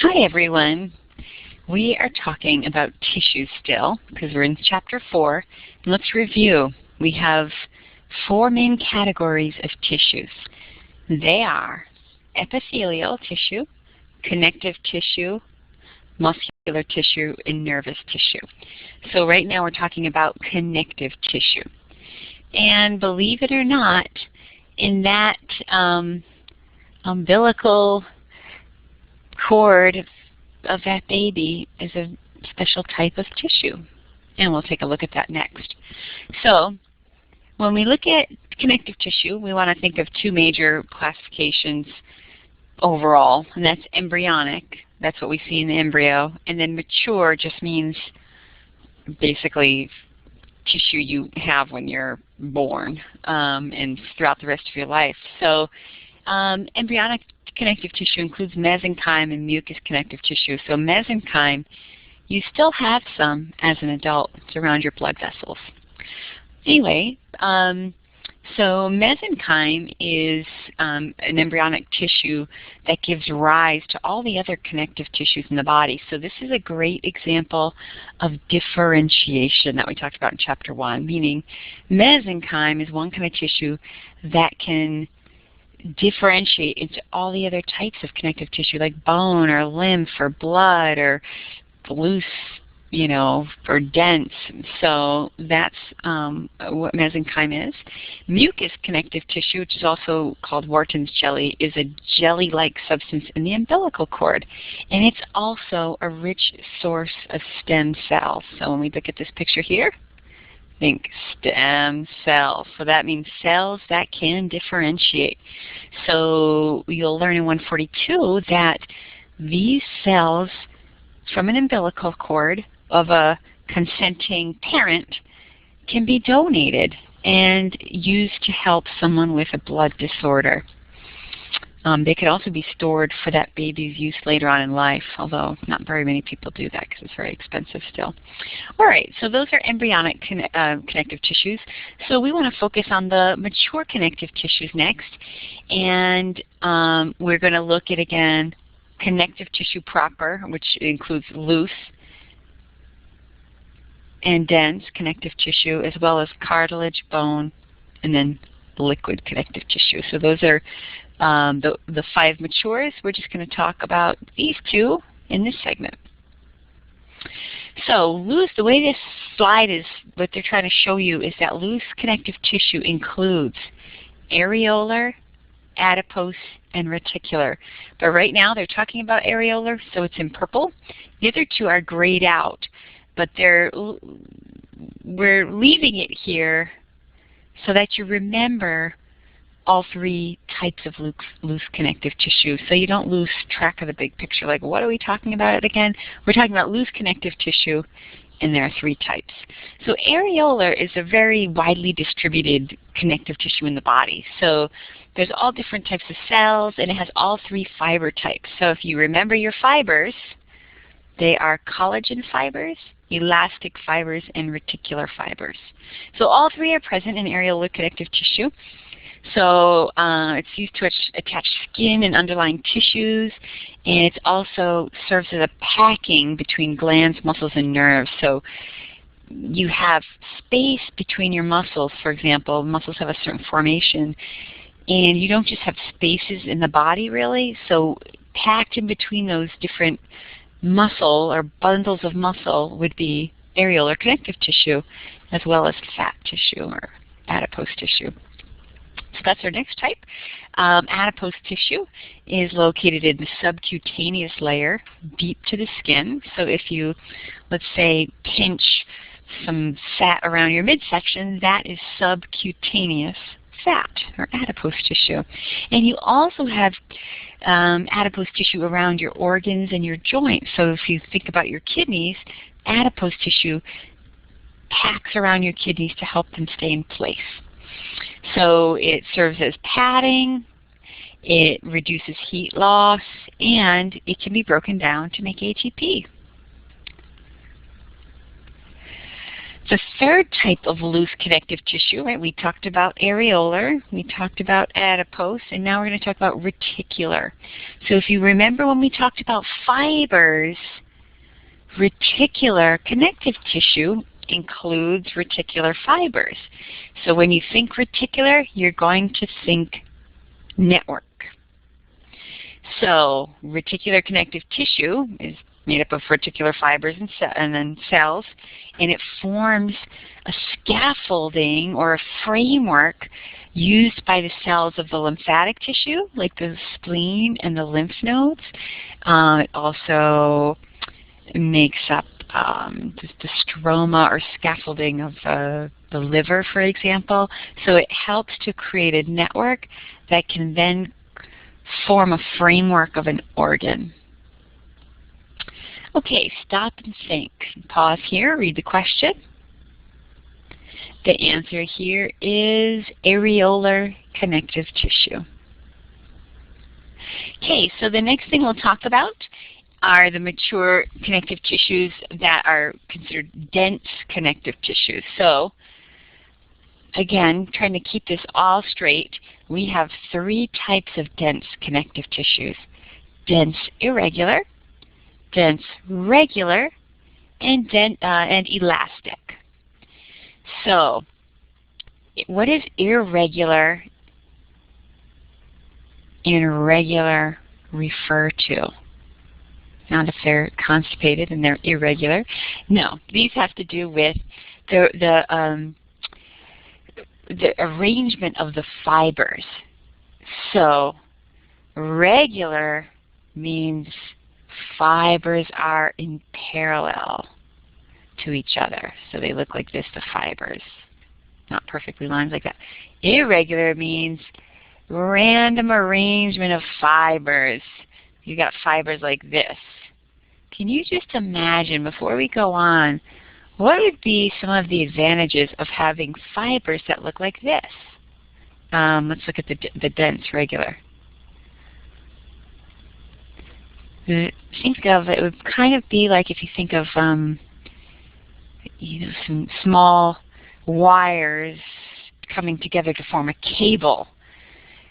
Hi everyone. We are talking about tissues still because we're in Chapter 4. And let's review. We have 4 main categories of tissues. They are epithelial tissue, connective tissue, muscular tissue, and nervous tissue. So right now we're talking about connective tissue. And believe it or not, in that umbilical cord of that baby is a special type of tissue. And we'll take a look at that next. So when we look at connective tissue, we want to think of 2 major classifications overall, and that's embryonic. That's what we see in the embryo. And then mature just means basically tissue you have when you're born and throughout the rest of your life. So embryonic connective tissue includes mesenchyme and mucous connective tissue. So mesenchyme, you still have some as an adult. It's around your blood vessels. Anyway, so mesenchyme is an embryonic tissue that gives rise to all the other connective tissues in the body. So this is a great example of differentiation that we talked about in Chapter 1, meaning mesenchyme is one kind of tissue that can differentiate into all the other types of connective tissue like bone or lymph or blood or loose, or dense. So that's what mesenchyme is. Mucous connective tissue, which is also called Wharton's jelly, is a jelly-like substance in the umbilical cord. And it's also a rich source of stem cells. So when we look at this picture here, think stem cells. So that means cells that can differentiate. So you'll learn in 142 that these cells from an umbilical cord of a consenting parent can be donated and used to help someone with a blood disorder. They could also be stored for that baby's use later on in life, although not very many people do that because it's very expensive still. All right, so those are embryonic connective tissues. So we want to focus on the mature connective tissues next, and we're going to look at, again, connective tissue proper, which includes loose and dense connective tissue, as well as cartilage, bone, and then liquid connective tissue. So those are the 5 matures. We're just going to talk about these 2 in this segment. So loose, the way this slide is, what they're trying to show you is that loose connective tissue includes areolar, adipose, and reticular. But right now they're talking about areolar, so it's in purple. The other 2 are grayed out, but we're leaving it here so that you remember all 3 types of loose connective tissue, so you don't lose track of the big picture. Like, what are we talking about again? We're talking about loose connective tissue, and there are 3 types. So areolar is a very widely distributed connective tissue in the body. So there's all different types of cells, and it has all 3 fiber types. So if you remember your fibers, they are collagen fibers, elastic fibers, and reticular fibers. So all 3 are present in areolar connective tissue. So it's used to attach skin and underlying tissues, and it also serves as a packing between glands, muscles, and nerves. So you have space between your muscles. For example, muscles have a certain formation, and you don't just have spaces in the body, really. So packed in between those different muscle or bundles of muscle would be areolar connective tissue, as well as fat tissue or adipose tissue. So that's our next type. Adipose tissue is located in the subcutaneous layer deep to the skin. So if you, let's say, pinch some fat around your midsection, that is subcutaneous fat or adipose tissue. And you also have adipose tissue around your organs and your joints. So if you think about your kidneys, adipose tissue packs around your kidneys to help them stay in place. So it serves as padding, it reduces heat loss, and it can be broken down to make ATP. The third type of loose connective tissue, right, we talked about areolar, we talked about adipose, and now we're going to talk about reticular. So if you remember when we talked about fibers, reticular connective tissue includes reticular fibers. So when you think reticular, you're going to think network. So reticular connective tissue is made up of reticular fibers and then cells, and it forms a scaffolding or a framework used by the cells of the lymphatic tissue, like the spleen and the lymph nodes. It also makes up the stroma or scaffolding of the liver, for example. So it helps to create a network that can then form a framework of an organ. Okay, stop and think. Pause here, read the question. The answer here is areolar connective tissue. Okay, so the next thing we'll talk about are the mature connective tissues that are considered dense connective tissues. So, again, trying to keep this all straight, we have three types of dense connective tissues: dense irregular, dense regular, and elastic. So, what does irregular and regular refer to? Not if they're constipated and they're irregular. No, these have to do with the arrangement of the fibers. So, regular means fibers are in parallel to each other. So they look like this, the fibers. Not perfectly lined like that. Irregular means random arrangement of fibers. You got fibers like this. Can you just imagine, before we go on, what would be some of the advantages of having fibers that look like this? Let's look at the dense regular. Think of it would kind of be like if you think of you know, some small wires coming together to form a cable.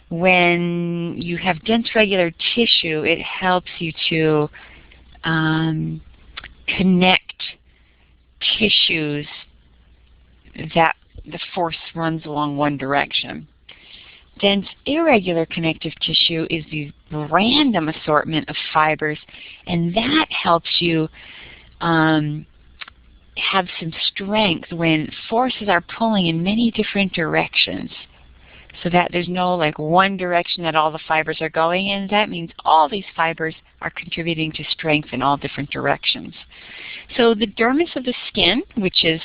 When you have dense regular tissue, it helps you to connect tissues that the force runs along one direction. Dense irregular connective tissue is the random assortment of fibers, and that helps you have some strength when forces are pulling in many different directions, so that there's no like one direction that all the fibers are going in. That means all these fibers are contributing to strength in all different directions. So the dermis of the skin, which is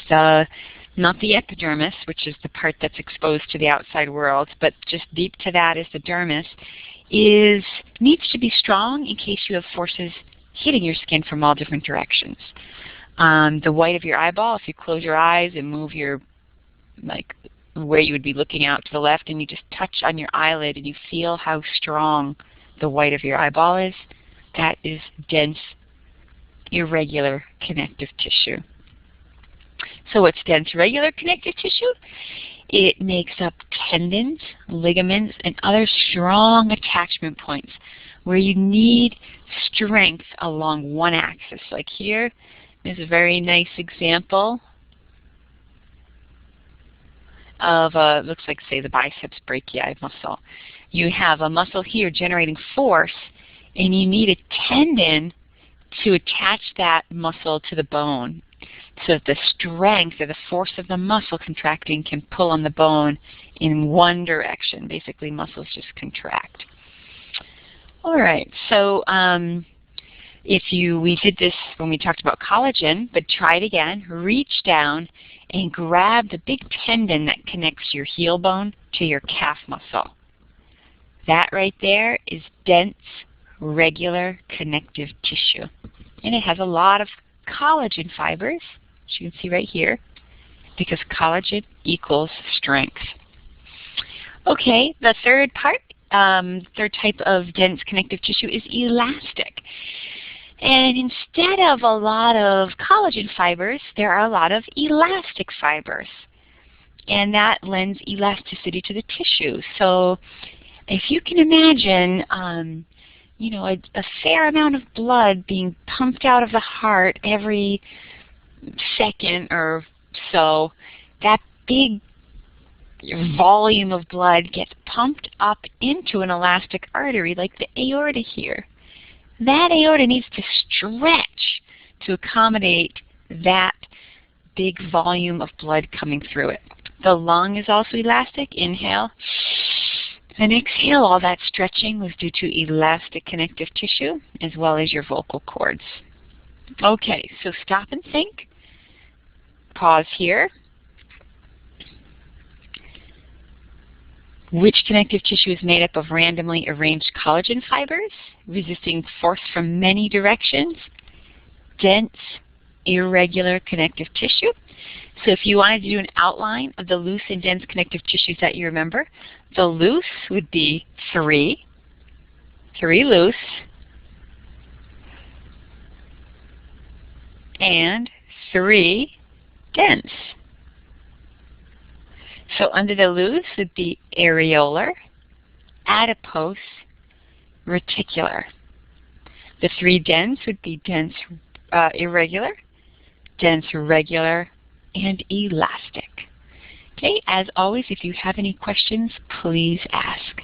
not the epidermis, which is the part that's exposed to the outside world, but just deep to that is the dermis, needs to be strong in case you have forces hitting your skin from all different directions. The white of your eyeball, if you close your eyes and move your, like, where you would be looking out to the left, and you just touch on your eyelid and you feel how strong the white of your eyeball is, that is dense, irregular connective tissue. So what's dense regular connective tissue? It makes up tendons, ligaments, and other strong attachment points where you need strength along one axis. Like here, there's a very nice example of, looks like, say, the biceps brachii muscle. You have a muscle here generating force, and you need a tendon to attach that muscle to the bone, so that the strength or the force of the muscle contracting can pull on the bone in one direction. Basically, muscles just contract. All right, so we did this when we talked about collagen, but try it again. Reach down and grab the big tendon that connects your heel bone to your calf muscle. That right there is dense, regular connective tissue. And it has a lot of collagen fibers, as you can see right here, because collagen equals strength. Okay, the third part, third type of dense connective tissue is elastic. And instead of a lot of collagen fibers, there are a lot of elastic fibers. And that lends elasticity to the tissue. So if you can imagine, you know, a fair amount of blood being pumped out of the heart every second or so, that big volume of blood gets pumped up into an elastic artery like the aorta here. That aorta needs to stretch to accommodate that big volume of blood coming through it. The lung is also elastic. Inhale and exhale. All that stretching was due to elastic connective tissue as well as your vocal cords. Okay, so stop and think. Pause here. Which connective tissue is made up of randomly arranged collagen fibers, resisting force from many directions? Dense, irregular connective tissue. So if you wanted to do an outline of the loose and dense connective tissues that you remember, the loose would be 3 loose, and 3 dense. So under the loose would be areolar, adipose, reticular. The 3 dense would be dense irregular, dense regular, and elastic. Okay, as always, if you have any questions, please ask.